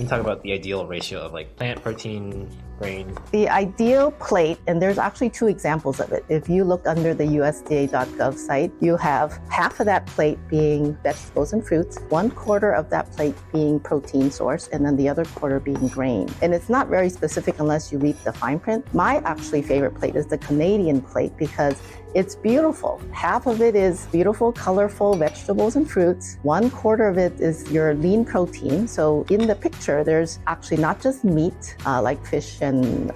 Can you talk about the ideal ratio of like plant protein, grain? The ideal plate, and there's actually two examples of it. If you look under the USDA.gov site, you have half of that plate being vegetables and fruits, 1/4 of that plate being protein source, and then the other quarter being grain. And it's not very specific unless you read the fine print. My actually favorite plate is the Canadian plate because it's beautiful. Half of it is beautiful, colorful vegetables and fruits. 1/4 of it is your lean protein. So in the picture, there's actually not just meat like fish and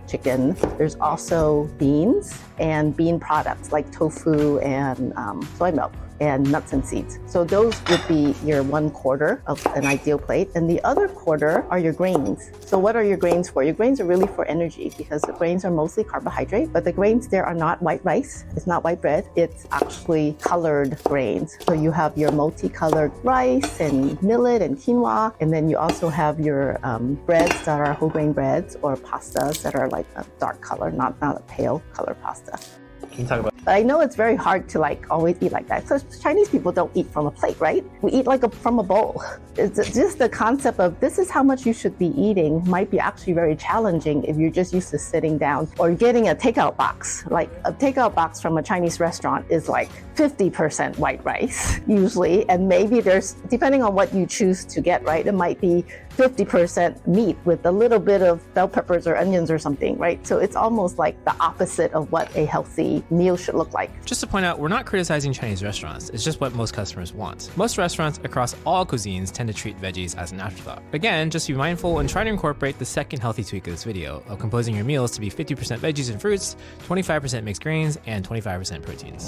chicken. There's also beans and bean products like tofu and soy milk and nuts and seeds. So those would be your 1/4 of an ideal plate. And the other quarter are your grains. So what are your grains for? Your grains are really for energy because the grains are mostly carbohydrate, but the grains there are not white rice. It's not white bread. It's actually colored grains. So you have your multicolored rice and millet and quinoa. And then you also have your breads that are whole grain breads or pastas that are like a dark color, not a pale color pasta. Can you talk about? But I know it's very hard to like always eat like that. So Chinese people don't eat from a plate, right? We eat like from a bowl. It's just the concept of this is how much you should be eating might be actually very challenging if you're just used to sitting down or getting a takeout box. Like a takeout box from a Chinese restaurant is like 50% white rice usually. And maybe there's, depending on what you choose to get, right? It might be 50% meat with a little bit of bell peppers or onions or something, right? So it's almost like the opposite of what a healthy meal should look like. Just to point out, we're not criticizing Chinese restaurants. It's just what most customers want. Most restaurants across all cuisines tend to treat veggies as an afterthought. Again, just be mindful and try to incorporate the second healthy tweak of this video of composing your meals to be 50% veggies and fruits, 25% mixed grains, and 25% proteins.